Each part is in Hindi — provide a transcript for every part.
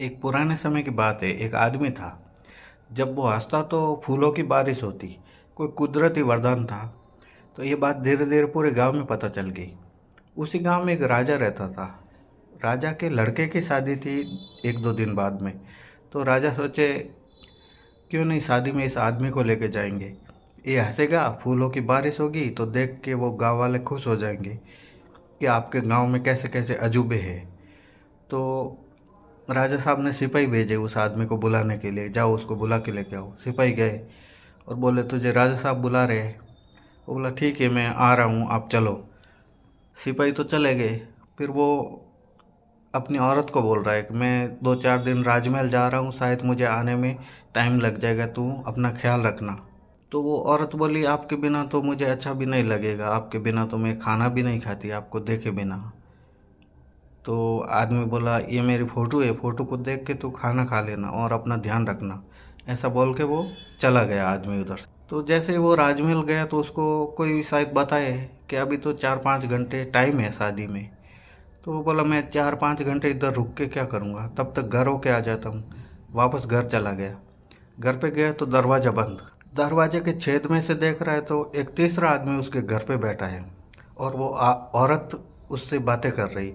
एक पुराने समय की बात है। एक आदमी था। जब वो हंसता तो फूलों की बारिश होती। कोई कुदरती वरदान था। तो ये बात धीरे धीरे पूरे गांव में पता चल गई। उसी गांव में एक राजा रहता था। राजा के लड़के की शादी थी एक दो दिन बाद में। तो राजा सोचे क्यों नहीं शादी में इस आदमी को लेके जाएंगे। ये हंसेगा, फूलों की बारिश होगी तो देख के वो गांव वाले खुश हो जाएंगे कि आपके गांव में कैसे कैसे अजूबे हैं। तो राजा साहब ने सिपाही भेजे उस आदमी को बुलाने के लिए, जाओ उसको बुला के लेके आओ। सिपाही गए और बोले तुझे राजा साहब बुला रहे हैं। वो बोला ठीक है मैं आ रहा हूँ, आप चलो। सिपाही तो चले गए। फिर वो अपनी औरत को बोल रहा है कि मैं 2-4 दिन राजमहल जा रहा हूँ, शायद मुझे आने में टाइम लग जाएगा, तू अपना ख्याल रखना। तो वो औरत बोली आपके बिना तो मुझे अच्छा भी नहीं लगेगा, आपके बिना तो मैं खाना भी नहीं खाती आपको देखे बिना। तो आदमी बोला ये मेरी फ़ोटो है, फ़ोटो को देख के तू खाना खा लेना और अपना ध्यान रखना। ऐसा बोल के वो चला गया आदमी उधर से। तो जैसे ही वो राजमहल गया तो उसको कोई शायद बताए कि अभी तो 4-5 घंटे टाइम है शादी में। तो वो बोला मैं 4-5 घंटे इधर रुक के क्या करूँगा, तब तक घर होके आ जाता हूँ। वापस घर चला गया। घर पे गया तो दरवाज़ा बंद। दरवाजे के छेद में से देख रहा है तो एक तीसरा आदमी उसके घर पे बैठा है। और वो औरत उससे बातें कर रही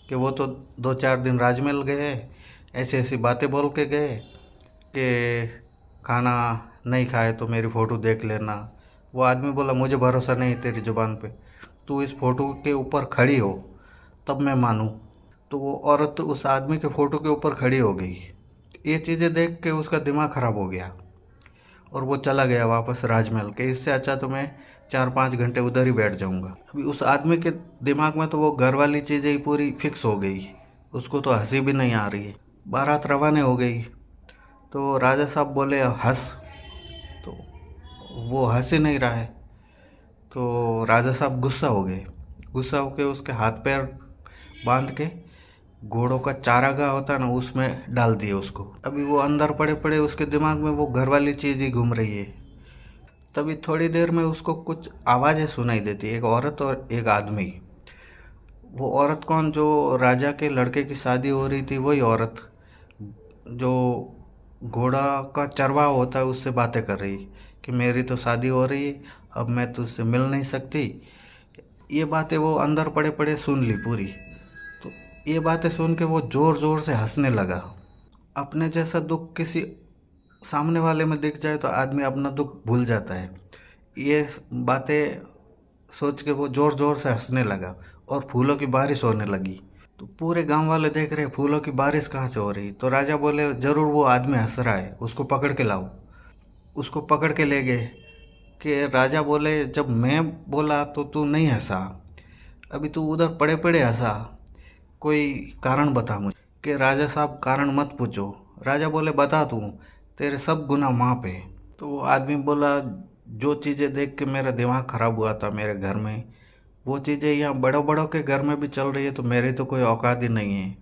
कि वो तो 2-4 दिन राजमहल गए, ऐसी ऐसी बातें बोल के गए कि खाना नहीं खाए तो मेरी फ़ोटो देख लेना। वो आदमी बोला मुझे भरोसा नहीं तेरी ज़ुबान पे, तू इस फ़ोटो के ऊपर खड़ी हो तब मैं मानूँ। तो वो औरत उस आदमी के फ़ोटो के ऊपर खड़ी हो गई। ये चीज़ें देख के उसका दिमाग ख़राब हो गया और वो चला गया वापस राजमहल के। इससे अच्छा तो मैं 4-5 घंटे उधर ही बैठ जाऊंगा। अभी उस आदमी के दिमाग में तो वो घर वाली चीज़ें ही पूरी फिक्स हो गई। उसको तो हंसी भी नहीं आ रही है। बारात रवाना हो गई तो राजा साहब बोले हंस, तो वो हंस ही नहीं रहा है। तो राजा साहब गुस्सा हो गए। गुस्सा होके उसके हाथ पैर बांध के घोड़ों का चारागाह होता है ना, उसमें डाल दिए उसको। अभी वो अंदर पड़े पड़े उसके दिमाग में वो घर वाली चीज़ ही घूम रही है। तभी थोड़ी देर में उसको कुछ आवाज़ें सुनाई देती, एक औरत और एक आदमी। वो औरत कौन, जो राजा के लड़के की शादी हो रही थी वही औरत, जो घोड़ा का चरवाहा होता है उससे बातें कर रही कि मेरी तो शादी हो रही है, अब मैं तुझसे मिल नहीं सकती। ये बातें वो अंदर पड़े पड़े सुन ली पूरी। तो ये बातें सुन के वो ज़ोर ज़ोर से हंसने लगा। अपने जैसा दुख किसी सामने वाले में दिख जाए तो आदमी अपना दुख भूल जाता है। ये बातें सोच के वो ज़ोर ज़ोर से हंसने लगा और फूलों की बारिश होने लगी। तो पूरे गांव वाले देख रहे फूलों की बारिश कहाँ से हो रही। तो राजा बोले ज़रूर वो आदमी हंस रहा है, उसको पकड़ के लाओ। उसको पकड़ के ले गए। कि राजा बोले जब मैं बोला तो तू नहीं हंसा, अभी तू उधर पड़े पड़े हंसा, कोई कारण बता मुझे। कि राजा साहब कारण मत पूछो। राजा बोले बता तू, तेरे सब गुनाह माफ़ है। तो वो आदमी बोला जो चीज़ें देख के मेरा दिमाग ख़राब हुआ था मेरे घर में, वो चीज़ें यहाँ बड़ों बड़ों के घर में भी चल रही है, तो मेरी तो कोई औकात ही नहीं है।